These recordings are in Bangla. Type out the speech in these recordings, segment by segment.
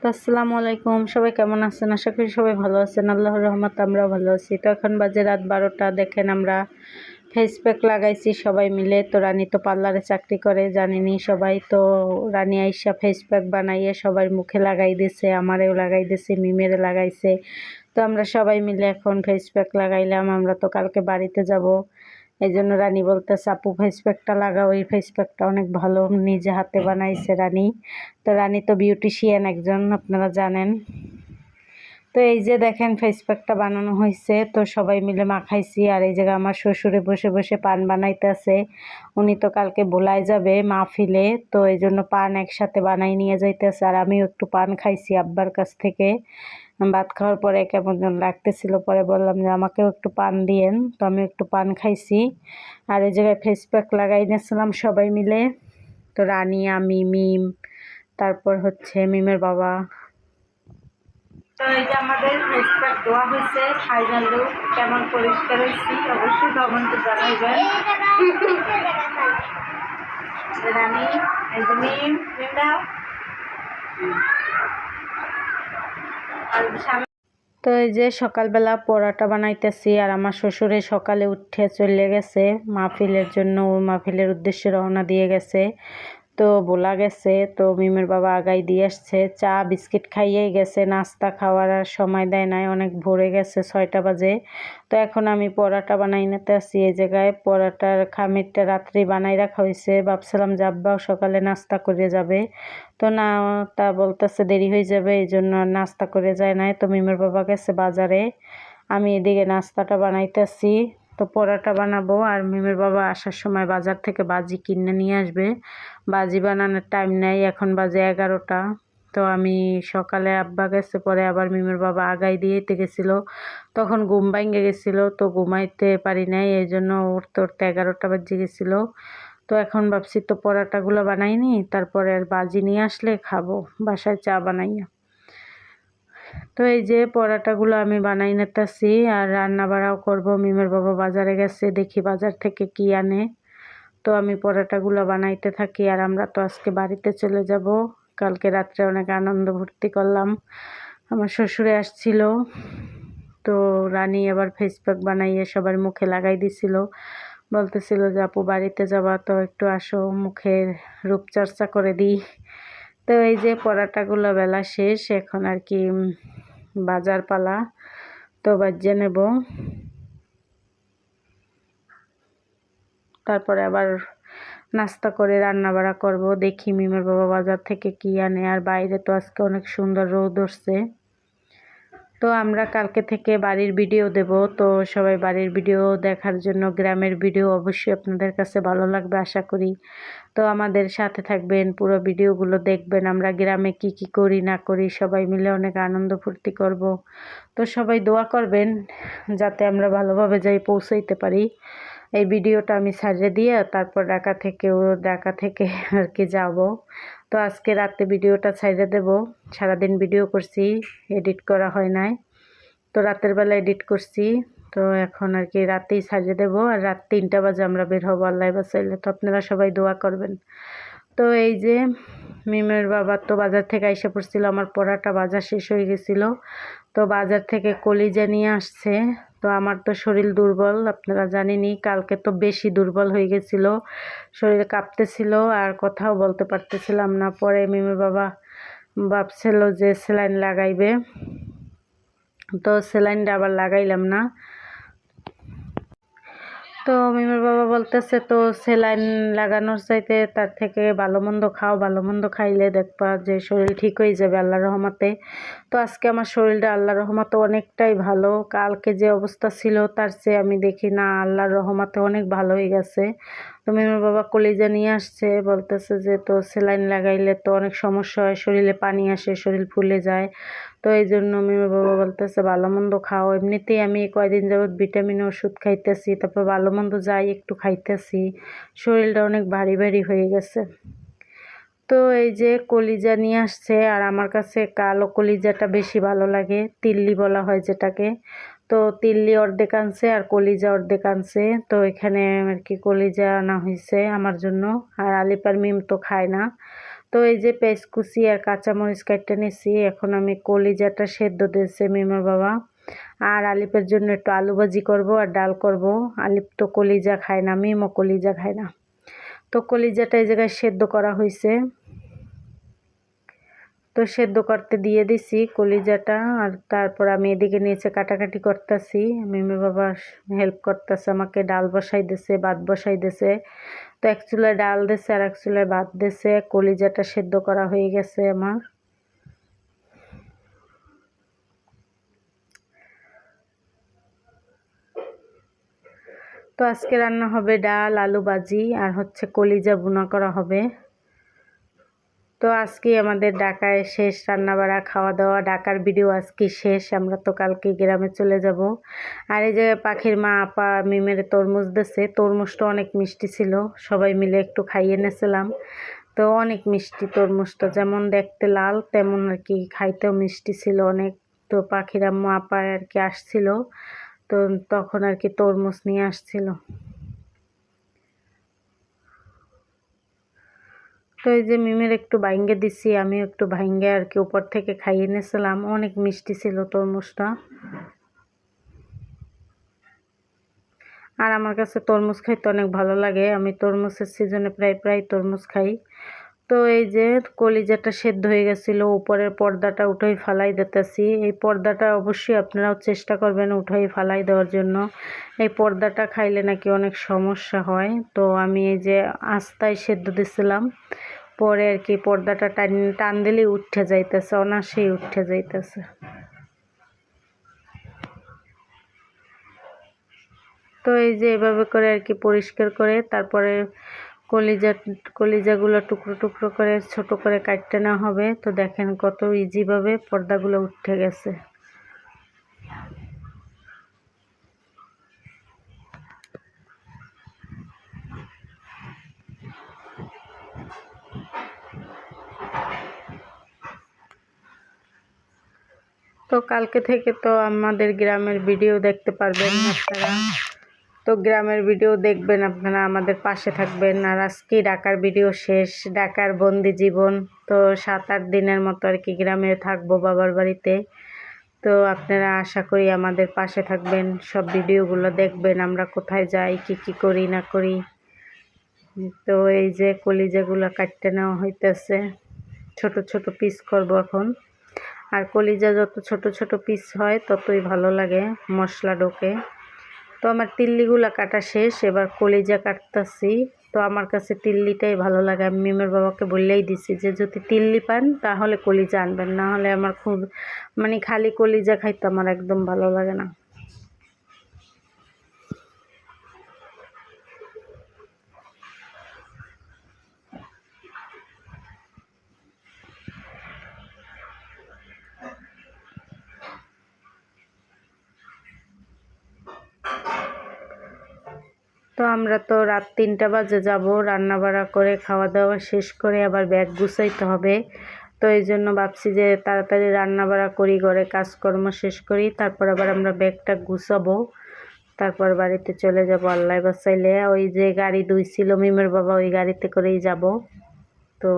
তো আসসালামু আলাইকুম, সবাই কেমন আছেন? আশা করি সবাই ভালো আছেন। আল্লাহর রহমতে আমরাও ভালো আছি। তো এখন বাজে রাত 12টা। দেখেন আমরা ফেস প্যাক লাগাইছি সবাই মিলে। তো রানী তো পার্লারে চাকরি করে, জানেনই সবাই। তো রানী আইসা ফেস প্যাক বানাইয়ে সবার মুখে লাগাই দিছে, আমারেও লাগাই দিছে, মিমেরে লাগাইছে। তো আমরা সবাই মিলে এখন ফেস প্যাক লাগাইলাম। আমরা তো কালকে বাড়িতে যাব, এই জন্য রানী বলতেছে আপু ফেস প্যাকটা লাগাও, এই ফেস প্যাকটা অনেক ভালো, নিজে হাতে বানাইছে রানী। তো রানী তো বিউটিশিয়ান একজন, আপনারা জানেন। তো এই যে দেখেন ফেস প্যাকটা বানানো হয়েছে, তো সবাই মিলে মাখাইছি। আর এই জায়গায় আমার শ্বশুরে বসে বসে পান বানাইতেছে। উনি তো কালকে ভোলায় যাবে মাহফিলে, তো এই জন্য পান একসাথে বানাই নিয়ে যাইতেছে। আর আমিও একটু পান খাইছি আব্বার কাছ থেকে। ভাত খাওয়ার পরে কেমন যেন লাগতেছিল, পরে বললাম যে আমাকেও একটু পান দিয়েন। তো আমি একটু পান খাইছি। আর এই জায়গায় ফেস প্যাক লাগাই নিয়েছিলাম সবাই মিলে। তো রানী, আমি, মিম, তারপর হচ্ছে মিমের বাবা। তো এই যে আমাদের ফেস প্যাক দেওয়া হয়েছে, ফাইনাল লুক কেমন পরিষ্কার হয়েছি অবশ্যই কমেন্টে জানাইবেন। রানী, এই যে মিম দাও। তো এই যে সকালবেলা পরোটা বানাইতেছি। আর আমার শ্বশুরে সকালে উঠে চলে গেছে মাহফিলের জন্য, ও মাহফিলের উদ্দেশ্যে রওনা দিয়ে গেছে। তো বলা গেছে, তো মিমের বাবা আগাই দিয়ে আসছে, চা বিস্কিট খাইয়েই গেছে, নাস্তা খাওয়ার আর সময় দেয় নাই, অনেক ভোরে গেছে 6টা বাজে। তো এখন আমি পরোটা বানাই নিতে আসি। এই জায়গায় পরোটার খামিরটা রাত্রি বানাই রাখা হয়েছে, ভাবছিলাম যে আব্বাও সকালে নাস্তা করে যাবে। তো না, তা বলতেছে দেরি হয়ে যাবে, এই জন্য নাস্তা করে যায় নাই। তো মিমের বাবা গেছে বাজারে, আমি এদিকে নাস্তাটা বানাইতেছি। তো পরোটা বানাবো। আর মিমের বাবা আসার সময় বাজার থেকে বাজি কিনে নিয়ে আসবে। বাজি বানানোর টাইম নেই, এখন বাজে 11টা। তো আমি সকালে আব্বা গেছে, পরে আবার মিমের বাবা আগাই দিয়েতে গেছিলো, তখন ঘুম ভাঙে গেছিলো, তো ঘুমাইতে পারি নাই, এই জন্য উঠতে উঠতে 11টা বাজে গেছিলো। তো এখন ভাবছি তো পরোটাগুলো বানাইনি, তারপরে আর বাজি নিয়ে আসলে খাবো বাসায় চা বানাইয়া। তো এই যে পরোটাগুলো আমি বানাই নিতেছি আর রান্না বাড়াও করবো। মিমের বাবা বাজারে গেছে, দেখি বাজার থেকে কি আনে। তো আমি পরোটাগুলো বানাইতে থাকি। আর আমরা তো আজকে বাড়িতে চলে যাব। কালকে রাত্রে অনেক আনন্দ ভর্তি করলাম, আমার শ্বশুরে আসছিল। তো রানী আবার ফেস প্যাক বানাইয়ে সবার মুখে লাগাই দিছিল, বলতেছিল যে আপু বাড়িতে যাবা তো একটু আসো, মুখের রূপচর্চা করে দিই। তো এই যে পরোটাগুলো বেলা শেষ, এখন আর কি বাজার পালা, তো বাজিয়ে নেব। তারপরে আবার নাস্তা করে রান্না বাড়া করবো। দেখি মিমের বাবা বাজার থেকে কি আনে। আর বাইরে তো আজকে অনেক সুন্দর রোদ উঠছে। তো আমরা কালকে থেকে বাড়ির ভিডিও দেব, তো সবাই বাড়ির ভিডিও দেখার জন্য, গ্রামের ভিডিও অবশ্যই আপনাদের কাছে ভালো লাগবে আশা করি। তো আমাদের সাথে থাকবেন, পুরো ভিডিওগুলো দেখবেন, আমরা গ্রামে কি কি করি না করি, সবাই মিলে অনেক আনন্দ ফুর্তি করব। তো সবাই দোয়া করবেন যাতে আমরা ভালোভাবে যাই পৌঁছাইতে পারি। এই ভিডিওটা আমি ছাড়িয়ে দিয়ে তারপর ঢাকা থেকে আর কি যাব। তো আজকে রাতে ভিডিওটা ছাইড়ে দেব। সারাদিন ভিডিও করছি, এডিট করা হয় নাই, তো রাতের বেলা এডিট করছি। তো এখন আর কি রাতেই ছাড়িয়ে দেব। আর রাত 3টা বাজে আমরা বের হবো আল্লাহ বাঁচাইলে। তো আপনারা সবাই দোয়া করবেন। তো এই যে মিমের বাবা তো বাজার থেকে আইসা পড়ছিল, আমার পড়াটা বাজার শেষ হয়ে গেছিলো। তো বাজার থেকে কলিজা নিয়ে আসছে। তো আমার তো শরীর দুর্বল, আপনারা জানেনই, কালকে তো বেশি দুর্বল হয়ে গেছিলো, শরীর কাঁপতেছিল আর কথাও বলতে পারতেছিলাম না। পরে মিমের বাবা ভাবছিল যে স্যালাইন লাগাইবে, তো স্যালাইনটা আবার লাগাইলাম না। তো মিমের বাবা বলতেছে তো স্যালাইন লাগানোর চাইতে তার থেকে ভালো মন্দ খাও, ভালো মন্দ খাইলে দেখবা যে শরীর ঠিক হয়ে যাবে আল্লাহর রহমতে। তো আজকে আমার শরীরটা আল্লাহর রহমতে অনেকটাই ভালো, কালকে যে অবস্থা ছিল তার চেয়ে আমি দেখি না আল্লাহর রহমতে অনেক ভালো হয়ে গেছে। তো মিমের বাবা কলিজা নিয়ে আসছে, বলতেছে যে তো স্যালাইন লাগাইলে তো অনেক সমস্যা হয়, শরীরে পানি আসে, শরীর ফুলে যায়। তো এই জন্য মিমের বাবা বলতেছে ভালো মন্দ খাও। এমনিতেই আমি কয়দিন যাবৎ ভিটামিন ওষুধ খাইতেছি, তারপর ভালো মন্দ যাই একটু খাইতেছি, শরীরটা অনেক ভারী ভারী হয়ে গেছে। তো এই যে কলিজা নিয়ে আসছে, আর আমার কাছে কালো কলিজাটা বেশি ভালো লাগে, তিল্লি বলা হয় যেটাকে। তো তিল্লি অর্ধেক আনছে আর কলিজা অর্ধেক আনছে। তো এখানে আর কি কলিজা আনা হয়েছে আমার জন্য। আর আলিপার মিম তো খায় না, তো এই যে পেঁয়াজ কুচি আর কাঁচামরিচ কাটতে নিছি। এখন আমি কলিজাটা সেদ্ধ দিয়েছে মিমার বাবা। আর আলিপের জন্য একটু আলু ভাজি করব আর ডাল করব। আলিপ তো কলিজা খায় না, মিমও কলিজা খায় না। তো কলিজাটা এই জায়গায় সেদ্ধ করা হয়েছে। তো সেদ্ধ করতে দিয়ে দিছি কলিজাটা। আর তারপর আমি এদিকে নিচে কাটাকাটি করতেছি। মিমের বাবা হেল্প করতেছে আমাকে, ডাল বসাই দিছে, ভাত বসাই দিছে। তো এক চুলায় ডাল দিছে আর এক চুলায় ভাত দিছে। কলিজাটা সেদ্ধ করা হয়ে গেছে আমার। তো আজকে রান্না হবে ডাল, আলু ভাজি আর হচ্ছে কলিজা ভুনা করা হবে। তো আজকে আমাদের ঢাকায় শেষ রান্নাবাড়া খাওয়া দাওয়া। ঢাকার ভিডিও আজকে শেষ, আমরা তো কালকে গ্রামে চলে যাব। আর এই যে পাখির মা আপা মিমের তরমুজ দিছে। তরমুজটা অনেক মিষ্টি ছিল, সবাই মিলে একটু খাইয়ে নিয়েছিলাম। তো অনেক মিষ্টি তরমুজটা, যেমন দেখতে লাল তেমন আর কি খাইতেও মিষ্টি ছিল অনেক। তো পাখির আম্মু আপা আর কি আসছিল, তো তখন আর কি তরমুজ নিয়ে আসছিল। তো এই যে মিমের একটু ভাইঙ্গে দিছি, আমি একটু ভাইঙ্গে আর কি উপর থেকে খাইয়ে নিয়েছিলাম। অনেক মিষ্টি ছিল তরমুজটা। আর আমার কাছে তরমুজ খাইতে অনেক ভালো লাগে, আমি তরমুজের সিজনে প্রায় তরমুজ খাই। তো এই যে কলিজাটা সেদ্ধ হয়ে গেছিলো, উপরের পর্দাটা উঠাই ফালাই দিতেছি। এই পর্দাটা অবশ্যই আপনারাও চেষ্টা করবেন উঠাই ফালাই দেওয়ার জন্য। এই পর্দাটা খাইলে নাকি অনেক সমস্যা হয়। তো আমি এই যে আস্তায় সেদ্ধ দিছিলাম, পরে আর কি পর্দাটা টান দিলেই উঠে যাইতেছে, অনায়াসেই উঠে যাইতেছে। তো এই যে এভাবে করে আর কি পরিষ্কার করে তারপরে কলিজাগুলো টুকরো টুকরো করে ছোট করে কাটতে নেওয়া হবে। তো দেখেন কত ইজিভাবে পর্দাগুলো উঠে গেছে। তো কালকে থেকে তো আমাদের গ্রামের ভিডিও দেখতে পারবেন আপনারা। তো গ্রামের ভিডিও দেখবেন আপনারা, আমাদের পাশে থাকবেন। আর আজকেই ঢাকার ভিডিও শেষ, ঢাকার বন্দি জীবন। তো 7-8 দিনের মতো আর কি গ্রামে থাকবো বাবার বাড়িতে। তো আপনারা আশা করি আমাদের পাশে থাকবেন, সব ভিডিওগুলো দেখবেন আমরা কোথায় যাই, কি করি না করি। তো এই যে কলিজাগুলো কাটতে নেওয়া হইতেছে, ছোট ছোট পিস করব এখন। আর কলিজা যত ছোট ছোট পিস হয় ততই ভালো লাগে, মশলা ঢোকে। তো আমার তিল্লিগুলা কাটা শেষ, এবার কলিজা কাটতেছি। তো আমার কাছে তিল্লিটাই ভালো লাগে। আমি মিমের বাবাকে বললেই দিছি যে যদি তিল্লি পান তাহলে কলিজা আনবেন, না হলে আমার খুব মানে খালি কলিজা খাইতে আমার একদম ভালো লাগে না। তো আমরা তো রাত 3টা বাজে যাব, রান্না বাড়া করে খাওয়া দাওয়া শেষ করে আবার ব্যাগ গুছাইতে হবে। তো এই জন্য ভাবছি যে তাড়াতাড়ি রান্না বাড়া করি, ঘরে কাজকর্ম শেষ করি, তারপর আবার আমরা ব্যাগটা গুছাবো, তারপর বাড়িতে চলে যাব আল্লাহ বাঁচাইলে। ওই যে গাড়ি ধুইছিল মিমের বাবা, ওই গাড়িতে করেই যাব। তো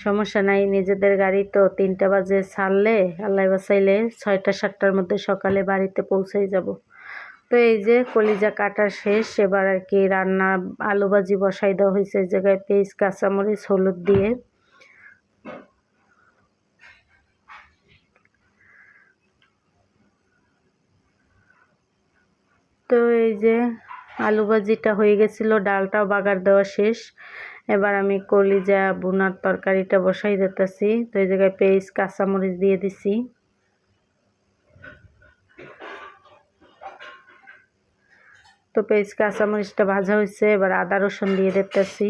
সমস্যা নাই, নিজেদের গাড়ি তো 3টা বাজে ছাড়লে আল্লাহ বাঁচাইলে 6টা-7টার মধ্যে সকালে বাড়িতে পৌঁছেই যাব। তো এই যে কলিজা কাটা শেষ, এবার আর কি রান্না আলু ভাজি বসাই দেওয়া হয়েছে। এই জায়গায় পেঁয়াজ কাঁচামরিচ হলুদ দিয়ে। তো এই যে আলু ভাজিটা হয়ে গেছিলো, ডালটাও বাগার দেওয়া শেষ। এবার আমি কলিজা ভুনার তরকারিটা বসাই দিতেছি। তো এই জায়গায় পেঁয়াজ কাঁচামরিচ দিয়ে দিছি। তো পেঁয়াজ কাঁচামরিচটা ভাজা হয়েছে, এবার আদা রসুন দিয়ে দিতেছি।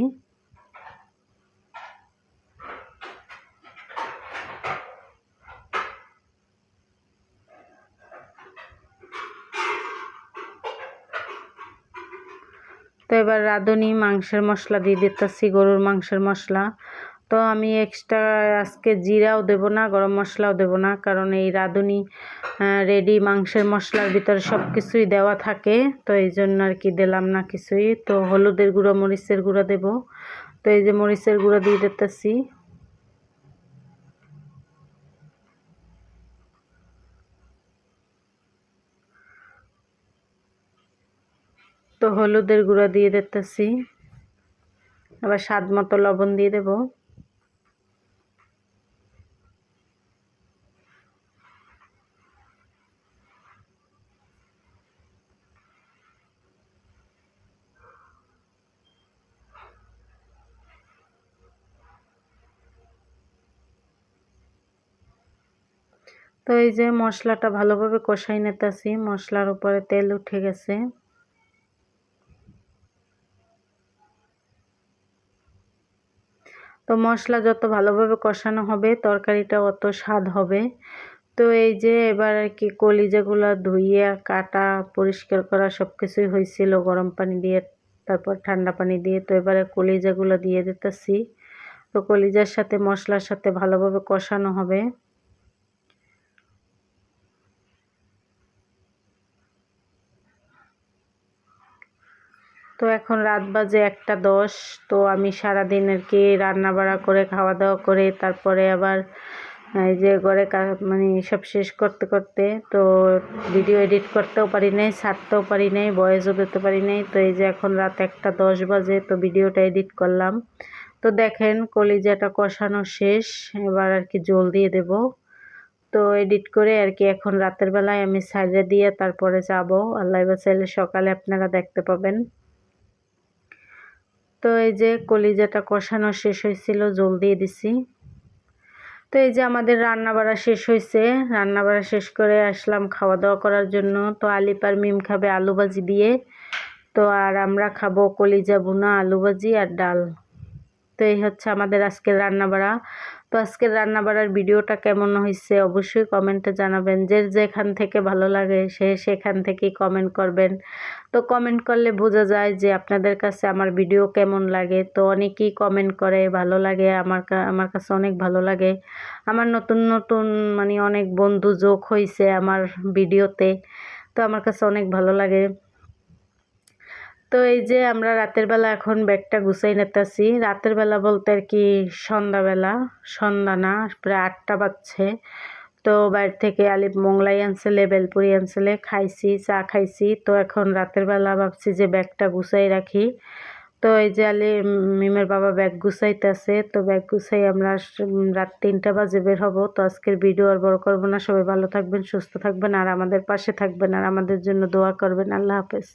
তো এবার রাঁধুনি মাংসের মশলা দিয়ে দিতেছি, গরুর মাংসের মশলা। তো আমি এক্সট্রা আজকে জিরাও দেব না, গরম মশলাও দেব না, কারণ এই রাঁধুনি রেডি মাংসের মশলার ভিতরে সব কিছুই দেওয়া থাকে। তো এই জন্য আর কি দিলাম না কিছুই। তো হলুদের গুঁড়ো মরিচের গুঁড়ো দেব। তো এই যে মরিচের গুঁড়ো দিয়ে দিতেছি। তো হলুদের গুঁড়া দিয়ে দিতেছি, আবার স্বাদ মতো লবণ দিয়ে দেব। তো এই যে মশলাটা ভালোভাবে কষাই নিতেছি, মশলার উপরে তেল উঠে গেছে। তো মশলা যত ভালোভাবে কষানো হবে তরকারিটা অত স্বাদ হবে। তো এই যে এবার আর কি কলিজাগুলো ধুইয়ে কাটা পরিষ্কার করা সব কিছুই হয়েছিল গরম পানি দিয়ে, তারপর ঠান্ডা পানি দিয়ে। তো এবারে কলিজাগুলো দিয়ে দিতেছি। তো কলিজার সাথে মশলার সাথে ভালোভাবে কষানো হবে। তো এখন রাত বাজে 1:10। তো আমি সারাদিন আর কি রান্না বাড়া করে খাওয়া দাওয়া করে তারপরে আবার এই যে ঘরে মানে সব শেষ করতে করতে তো ভিডিও এডিট করতেও পারি নাই, ছাড়তেও পারি নাই, ভয়েসও দিতে পারি নাই। তো এই যে এখন রাত 1:10 বাজে, তো ভিডিওটা এডিট করলাম। তো দেখেন কলিজাটা কষানো শেষ, এবার আর কি জল দিয়ে দেব। তো এডিট করে আর কি এখন রাতের বেলায় আমি সাইডে দিয়ে তারপরে যাব, আল্লাহ বাঁচাইলে সকালে আপনারা দেখতে পাবেন। তো এই যে কলিজাটা কষানো শেষ হয়েছিল, জল দিয়ে দিছি। তো এই যে আমাদের রান্না বাড়া শেষ হয়েছে, রান্না বাড়া শেষ করে আসলাম খাওয়া দাওয়া করার জন্য। তো আলিপ আর মিম খাবে আলু ভাজি দিয়ে, তো আর আমরা খাবো কলিজা ভুনা, আলু ভাজি আর ডাল। তো এই হচ্ছে আমাদের আজকের রান্না বাড়া। তো আজকের রান্না বাড়ার ভিডিওটা কেমন হয়েছে অবশ্যই কমেন্টে জানাবেন। যে যেখান থেকে ভালো লাগে সে সেখান থেকেই কমেন্ট করবেন। তো কমেন্ট করলে বোঝা যায় যে আপনাদের কাছে আমার ভিডিও কেমন লাগে। তো অনেকেই কমেন্ট করে ভালো লাগে, আমার কাছে অনেক ভালো লাগে। আমার নতুন নতুন মানে অনেক বন্ধু যোগ হয়েছে আমার ভিডিওতে, তো আমার কাছে অনেক ভালো লাগে। তো এই যে আমরা রাতের বেলা এখন ব্যাগটা গুছাই নিতেছি। রাতের বেলা বলতে আর কি সন্ধ্যাবেলা, সন্ধ্যা না প্রায় 8টা বাজছে। তো বাইরে থেকে আলিপ মোংলাই আনছিলে, বেলপুরি আনছিলে, খাইছি, চা খাইছি। তো এখন রাতের বেলা ভাবছি যে ব্যাগটা গুছাই রাখি। তো এই যে মিমের বাবা ব্যাগ গুছাইতেছে। তো ব্যাগ গুছাই আমরা রাত 3টা বাজে বের হব। তো আজকের ভিডিও আর বড় করবো না। সবাই ভালো থাকবেন, সুস্থ থাকবেন, আর আমাদের পাশে থাকবেন, আর আমাদের জন্য দোয়া করবেন। আল্লাহ হাফেজ।